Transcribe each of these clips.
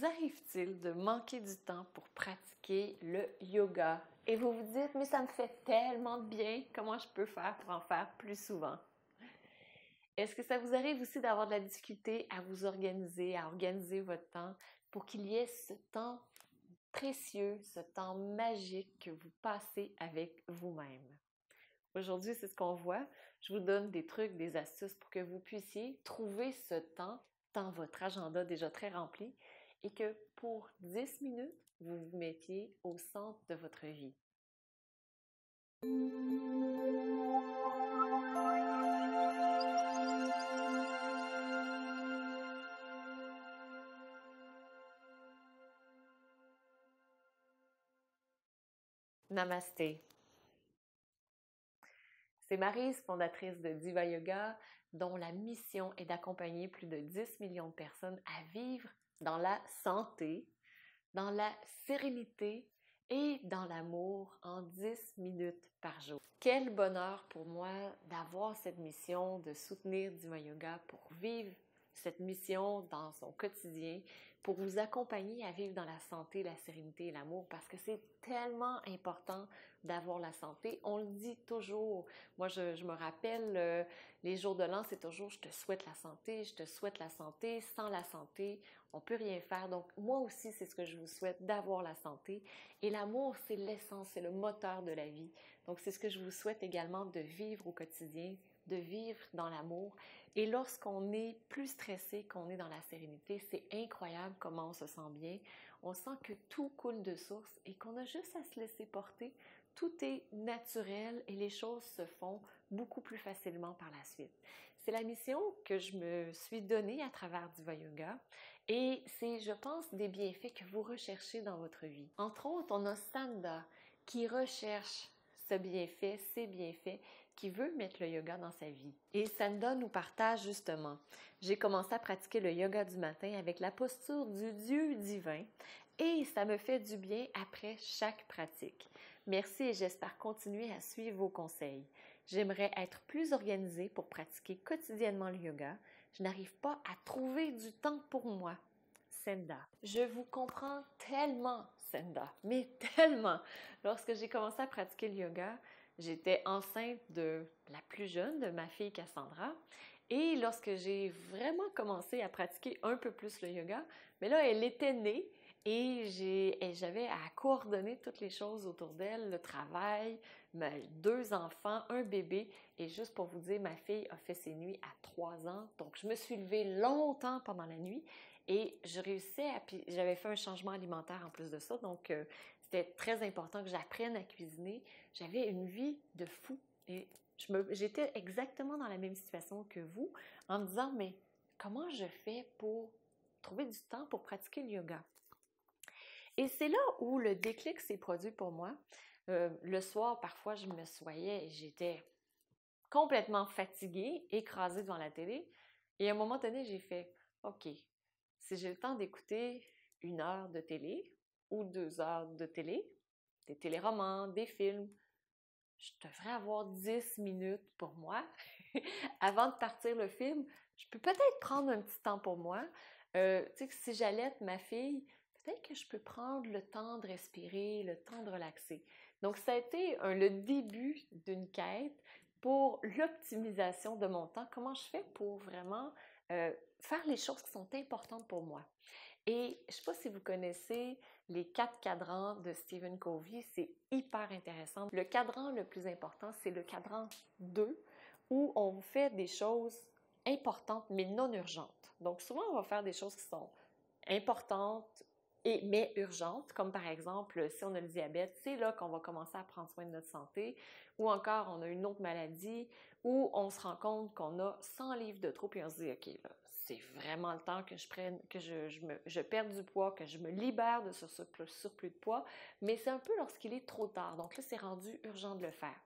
Vous arrive-t-il de manquer du temps pour pratiquer le yoga? Et vous vous dites, mais ça me fait tellement de bien, comment je peux faire pour en faire plus souvent? Est-ce que ça vous arrive aussi d'avoir de la difficulté à vous organiser, à organiser votre temps pour qu'il y ait ce temps précieux, ce temps magique que vous passez avec vous-même? Aujourd'hui, c'est ce qu'on voit. Je vous donne des trucs, des astuces pour que vous puissiez trouver ce temps dans votre agenda déjà très rempli et que pour 10 minutes, vous vous mettiez au centre de votre vie. Namasté. C'est Maryse, fondatrice de Diva Yoga, dont la mission est d'accompagner plus de 10 millions de personnes à vivre dans la santé, dans la sérénité et dans l'amour en 10 minutes par jour. Quel bonheur pour moi d'avoir cette mission de soutenir Diva Yoga pour vivre cette mission dans son quotidien, pour vous accompagner à vivre dans la santé, la sérénité et l'amour, parce que c'est tellement important d'avoir la santé. On le dit toujours. Moi, je me rappelle, les jours de l'an, c'est toujours « je te souhaite la santé, je te souhaite la santé ». Sans la santé, on ne peut rien faire. Donc, moi aussi, c'est ce que je vous souhaite, d'avoir la santé. Et l'amour, c'est l'essence, c'est le moteur de la vie. Donc, c'est ce que je vous souhaite également de vivre au quotidien, de vivre dans l'amour. Et lorsqu'on est plus stressé, qu'on est dans la sérénité, c'est incroyable comment on se sent bien. On sent que tout coule de source et qu'on a juste à se laisser porter. Tout est naturel et les choses se font beaucoup plus facilement par la suite. C'est la mission que je me suis donnée à travers Diva Yoga et c'est, je pense, des bienfaits que vous recherchez dans votre vie. Entre autres, on a Sanda qui recherche ce bienfait, ces bienfaits, qui veut mettre le yoga dans sa vie. Et Sanda nous partage justement. J'ai commencé à pratiquer le yoga du matin avec la posture du Dieu divin et ça me fait du bien après chaque pratique. Merci et j'espère continuer à suivre vos conseils. J'aimerais être plus organisée pour pratiquer quotidiennement le yoga. Je n'arrive pas à trouver du temps pour moi. Senda. Je vous comprends tellement, Senda, mais tellement. Lorsque j'ai commencé à pratiquer le yoga, j'étais enceinte de la plus jeune, de ma fille Cassandra. Et lorsque j'ai vraiment commencé à pratiquer un peu plus le yoga, mais là, elle était née et j'avais à coordonner toutes les choses autour d'elle, le travail, mes 2 enfants, un bébé. Et juste pour vous dire, ma fille a fait ses nuits à 3 ans. Donc, je me suis levée longtemps pendant la nuit et je réussissais puis j'avais fait un changement alimentaire en plus de ça. Donc, c'était très important que j'apprenne à cuisiner. J'avais une vie de fou et j'étais exactement dans la même situation que vous en me disant, mais comment je fais pour trouver du temps pour pratiquer le yoga? Et c'est là où le déclic s'est produit pour moi. Le soir, parfois, je me soyais et j'étais complètement fatiguée, écrasée devant la télé. Et à un moment donné, j'ai fait, OK, si j'ai le temps d'écouter 1 heure de télé ou 2 heures de télé, des téléromans, des films, je devrais avoir 10 minutes pour moi. Avant de partir le film, je peux peut-être prendre un petit temps pour moi. Tu sais, si j'allaite ma fille, peut-être que je peux prendre le temps de respirer, le temps de relaxer. Donc, ça a été le début d'une quête pour l'optimisation de mon temps. Comment je fais pour vraiment faire les choses qui sont importantes pour moi. Et je ne sais pas si vous connaissez les 4 cadrans de Stephen Covey, c'est hyper intéressant. Le cadran le plus important, c'est le cadran 2, où on fait des choses importantes mais non urgentes. Donc souvent, on va faire des choses qui sont importantes mais urgentes, comme par exemple, si on a le diabète, c'est là qu'on va commencer à prendre soin de notre santé, ou encore on a une autre maladie, où on se rend compte qu'on a 100 livres de trop, puis on se dit, OK, là, c'est vraiment le temps que je prenne, que je perde du poids, que je me libère de ce surplus de poids, mais c'est un peu lorsqu'il est trop tard. Donc là, c'est rendu urgent de le faire.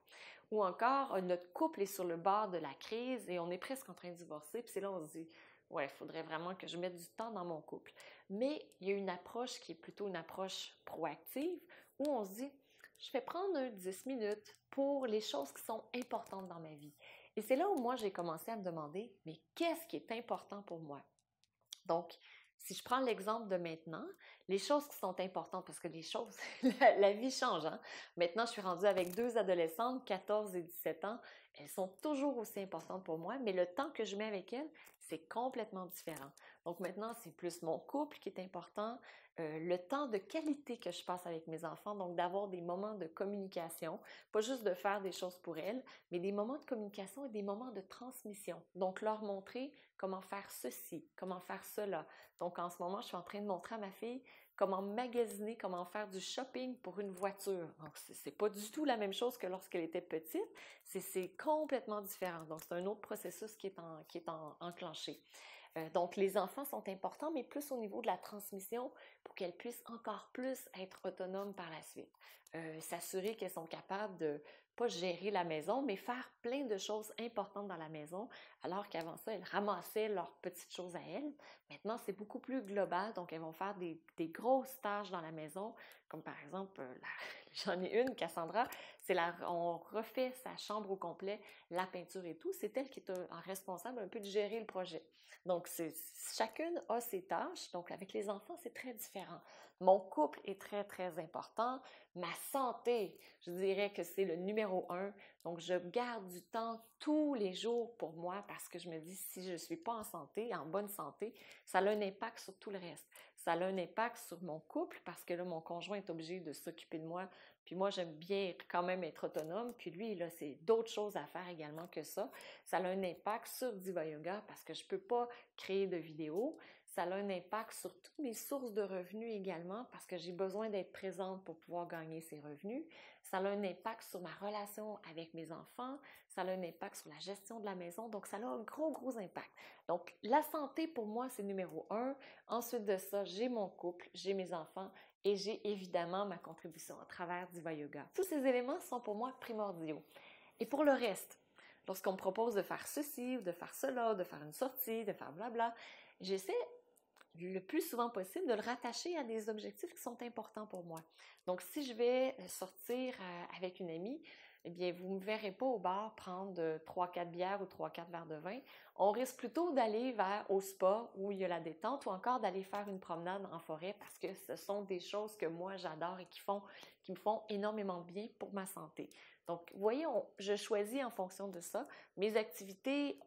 Ou encore, notre couple est sur le bord de la crise et on est presque en train de divorcer, puis c'est là on se dit, ouais, il faudrait vraiment que je mette du temps dans mon couple. Mais il y a une approche qui est plutôt une approche proactive où on se dit, je vais prendre 10 minutes pour les choses qui sont importantes dans ma vie. Et c'est là où moi, j'ai commencé à me demander, mais qu'est-ce qui est important pour moi? Donc, Si je prends l'exemple de maintenant, les choses qui sont importantes, parce que les choses, la vie change, hein? Maintenant, je suis rendue avec 2 adolescentes, 14 et 17 ans. Elles sont toujours aussi importantes pour moi, mais le temps que je mets avec elles, c'est complètement différent. Donc maintenant, c'est plus mon couple qui est important, le temps de qualité que je passe avec mes enfants, donc d'avoir des moments de communication, pas juste de faire des choses pour elles, mais des moments de communication et des moments de transmission. Donc leur montrer comment faire ceci, comment faire cela. Donc en ce moment, je suis en train de montrer à ma fille comment magasiner, comment faire du shopping pour une voiture. Donc c'est pas du tout la même chose que lorsqu'elle était petite, c'est complètement différent. Donc c'est un autre processus qui est enclenché. Donc, les enfants sont importants, mais plus au niveau de la transmission pour qu'elles puissent encore plus être autonomes par la suite. S'assurer qu'elles sont capables de pas gérer la maison, mais faire plein de choses importantes dans la maison, alors qu'avant ça, elles ramassaient leurs petites choses à elles. Maintenant, c'est beaucoup plus global, donc elles vont faire des grosses tâches dans la maison, comme par exemple, j'en ai une, Cassandra, on refait sa chambre au complet, la peinture et tout, c'est elle qui est responsable un peu de gérer le projet. Donc, chacune a ses tâches. Donc, avec les enfants, c'est très différent. Mon couple est très, très important. Ma santé, je dirais que c'est le numéro 1. Donc, je garde du temps tous les jours pour moi parce que je me dis, si je ne suis pas en santé, en bonne santé, ça a un impact sur tout le reste. Ça a un impact sur mon couple parce que là, mon conjoint est obligé de s'occuper de moi. Puis moi, j'aime bien quand même être autonome. Puis lui, là, c'est d'autres choses à faire également que ça. Ça a un impact sur Diva Yoga parce que je ne peux pas créer de vidéos. Ça a un impact sur toutes mes sources de revenus également parce que j'ai besoin d'être présente pour pouvoir gagner ces revenus. Ça a un impact sur ma relation avec mes enfants. Ça a un impact sur la gestion de la maison. Donc, ça a un gros, gros impact. Donc, la santé, pour moi, c'est numéro 1. Ensuite de ça, j'ai mon couple, j'ai mes enfants et j'ai évidemment ma contribution à travers Diva Yoga. Tous ces éléments sont pour moi primordiaux. Et pour le reste, lorsqu'on me propose de faire ceci ou de faire cela, de faire une sortie, de faire blabla, j'essaie le plus souvent possible de le rattacher à des objectifs qui sont importants pour moi. Donc, si je vais sortir avec une amie, eh bien, vous ne me verrez pas au bar prendre 3-4 bières ou 3-4 verres de vin. On risque plutôt d'aller au spa où il y a la détente ou encore d'aller faire une promenade en forêt parce que ce sont des choses que moi j'adore et qui me font énormément bien pour ma santé. Donc, vous voyez, je choisis en fonction de ça. Mes activités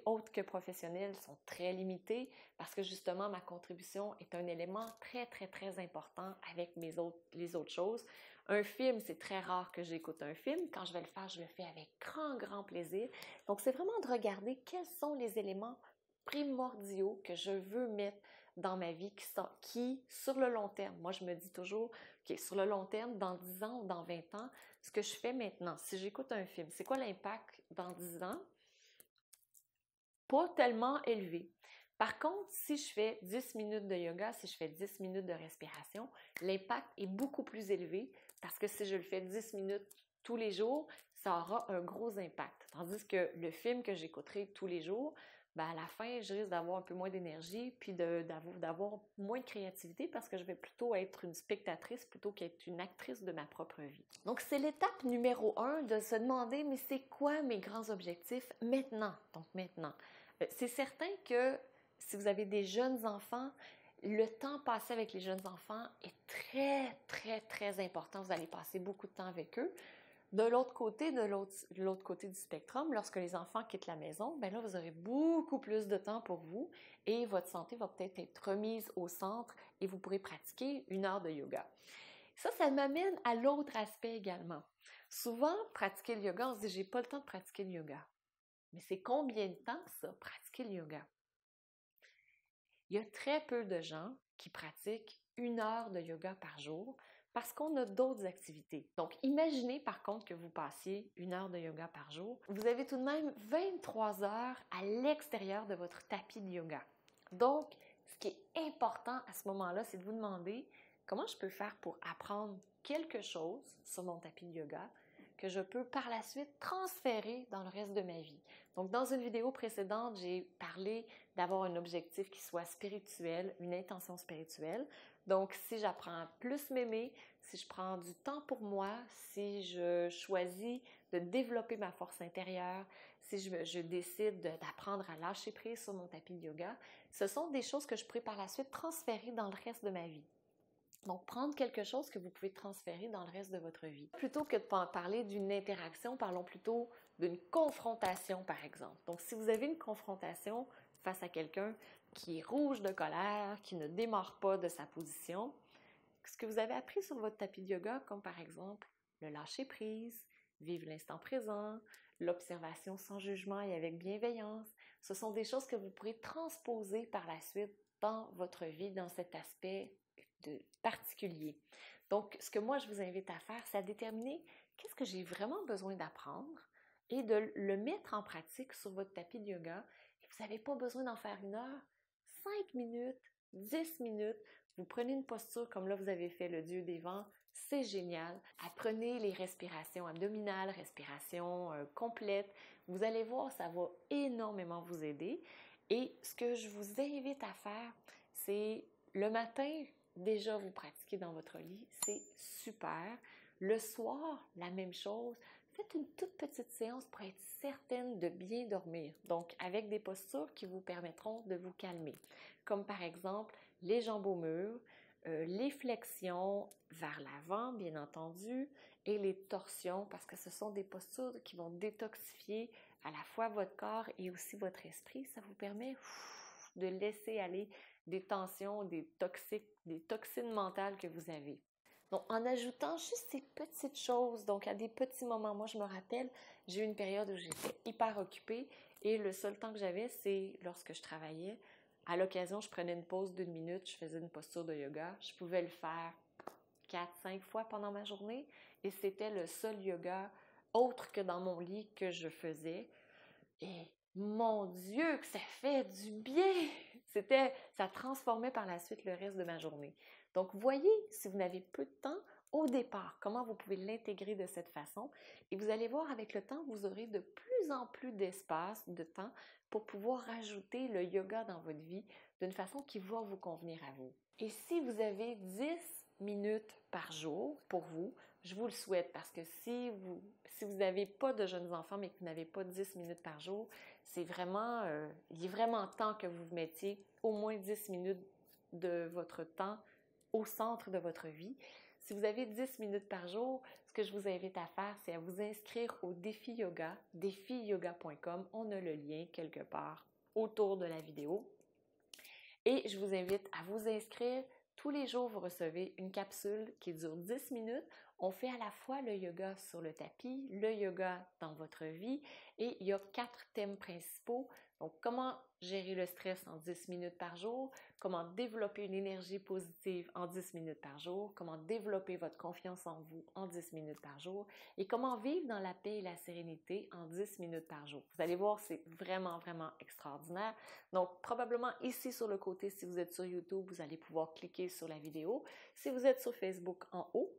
autres que professionnelles sont très limitées parce que justement, ma contribution est un élément très, très, très important avec les autres choses. Un film, c'est très rare que j'écoute un film. Quand je vais le faire, je le fais avec grand, grand plaisir. Donc, c'est vraiment de regarder quels sont les éléments primordiaux que je veux mettre dans ma vie qui, sur le long terme, moi je me dis toujours, OK, sur le long terme, dans 10 ans ou dans 20 ans, ce que je fais maintenant, si j'écoute un film, c'est quoi l'impact dans 10 ans? Pas tellement élevé. Par contre, si je fais 10 minutes de yoga, si je fais 10 minutes de respiration, l'impact est beaucoup plus élevé parce que si je le fais 10 minutes tous les jours, ça aura un gros impact. Tandis que le film que j'écouterai tous les jours, ben à la fin, je risque d'avoir un peu moins d'énergie puis d'avoir moins de créativité parce que je vais plutôt être une spectatrice plutôt qu'être une actrice de ma propre vie. Donc, c'est l'étape numéro 1 de se demander, mais c'est quoi mes grands objectifs maintenant? Donc, maintenant. C'est certain que si vous avez des jeunes enfants, le temps passé avec les jeunes enfants est très, très, très important. Vous allez passer beaucoup de temps avec eux. De l'autre côté du spectrum, lorsque les enfants quittent la maison, ben là, vous aurez beaucoup plus de temps pour vous et votre santé va peut-être être remise au centre et vous pourrez pratiquer 1 heure de yoga. Ça m'amène à l'autre aspect également. Souvent, pratiquer le yoga, on se dit, j'ai pas le temps de pratiquer le yoga. Mais c'est combien de temps, ça, pratiquer le yoga? Il y a très peu de gens qui pratiquent 1 heure de yoga par jour parce qu'on a d'autres activités. Donc, imaginez par contre que vous passiez 1 heure de yoga par jour. Vous avez tout de même 23 heures à l'extérieur de votre tapis de yoga. Donc, ce qui est important à ce moment-là, c'est de vous demander comment je peux faire pour apprendre quelque chose sur mon tapis de yoga que je peux par la suite transférer dans le reste de ma vie. Donc, dans une vidéo précédente, j'ai parlé d'avoir un objectif qui soit spirituel, une intention spirituelle. Donc, si j'apprends à plus m'aimer, si je prends du temps pour moi, si je choisis de développer ma force intérieure, si je décide d'apprendre à lâcher prise sur mon tapis de yoga, ce sont des choses que je pourrais par la suite transférer dans le reste de ma vie. Donc, prendre quelque chose que vous pouvez transférer dans le reste de votre vie. Plutôt que de parler d'une interaction, parlons plutôt d'une confrontation, par exemple. Donc, si vous avez une confrontation face à quelqu'un qui est rouge de colère, qui ne démarre pas de sa position, ce que vous avez appris sur votre tapis de yoga, comme par exemple le lâcher prise, vivre l'instant présent, l'observation sans jugement et avec bienveillance, ce sont des choses que vous pourrez transposer par la suite dans votre vie, dans cet aspect particulier. Donc, ce que moi, je vous invite à faire, c'est à déterminer qu'est-ce que j'ai vraiment besoin d'apprendre et de le mettre en pratique sur votre tapis de yoga. Et vous n'avez pas besoin d'en faire 1 heure, 5 minutes, 10 minutes. Vous prenez une posture comme là, vous avez fait le Dieu des vents. C'est génial. Apprenez les respirations abdominales, respirations complètes. Vous allez voir, ça va énormément vous aider. Et ce que je vous invite à faire, c'est le matin, déjà vous pratiquez dans votre lit, c'est super. Le soir, la même chose. Faites une toute petite séance pour être certaine de bien dormir. Donc, avec des postures qui vous permettront de vous calmer. Comme par exemple, les jambes au mur, les flexions vers l'avant, bien entendu, et les torsions, parce que ce sont des postures qui vont détoxifier à la fois votre corps et aussi votre esprit. Ça vous permet de laisser aller des tensions, des toxines mentales que vous avez. Donc, en ajoutant juste ces petites choses, donc à des petits moments, moi je me rappelle, j'ai eu une période où j'étais hyper occupée et le seul temps que j'avais, c'est lorsque je travaillais. À l'occasion, je prenais une pause d'1 minute, je faisais une posture de yoga. Je pouvais le faire 4-5 fois pendant ma journée et c'était le seul yoga autre que dans mon lit que je faisais. Et mon Dieu, que ça fait du bien! Ça transformait par la suite le reste de ma journée. Donc, voyez, si vous n'avez peu de temps, au départ, comment vous pouvez l'intégrer de cette façon. Et vous allez voir, avec le temps, vous aurez de plus en plus d'espace, de temps, pour pouvoir ajouter le yoga dans votre vie d'une façon qui va vous convenir à vous. Et si vous avez 10 minutes par jour pour vous, je vous le souhaite parce que si vous n'avez pas de jeunes enfants mais que vous n'avez pas 10 minutes par jour, il est vraiment temps que vous mettiez au moins 10 minutes de votre temps au centre de votre vie. Si vous avez 10 minutes par jour, ce que je vous invite à faire, c'est à vous inscrire au défi yoga, défiyoga.com. On a le lien quelque part autour de la vidéo. Et je vous invite à vous inscrire. Tous les jours, vous recevez une capsule qui dure 10 minutes. On fait à la fois le yoga sur le tapis, le yoga dans votre vie et il y a 4 thèmes principaux. Donc, comment gérer le stress en 10 minutes par jour, comment développer une énergie positive en 10 minutes par jour, comment développer votre confiance en vous en 10 minutes par jour et comment vivre dans la paix et la sérénité en 10 minutes par jour. Vous allez voir, c'est vraiment, vraiment extraordinaire. Donc, probablement ici sur le côté, si vous êtes sur YouTube, vous allez pouvoir cliquer sur la vidéo. Si vous êtes sur Facebook, en haut,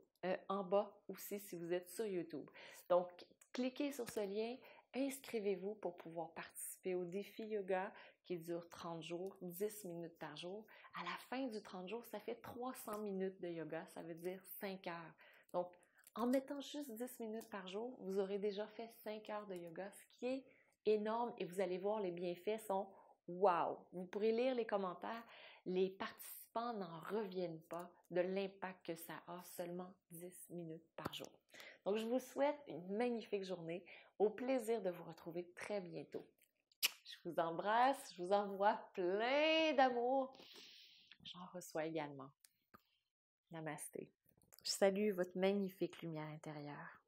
en bas aussi si vous êtes sur YouTube. Donc, cliquez sur ce lien, inscrivez-vous pour pouvoir participer au défi yoga qui dure 30 jours, 10 minutes par jour. À la fin du 30 jours, ça fait 300 minutes de yoga, ça veut dire 5 heures. Donc, en mettant juste 10 minutes par jour, vous aurez déjà fait 5 heures de yoga, ce qui est énorme et vous allez voir, les bienfaits sont wow! Vous pourrez lire les commentaires, les participants n'en reviennent pas de l'impact que ça a seulement 10 minutes par jour. Donc, je vous souhaite une magnifique journée. Au plaisir de vous retrouver très bientôt. Je vous embrasse, je vous envoie plein d'amour. J'en reçois également. Namasté. Je salue votre magnifique lumière intérieure.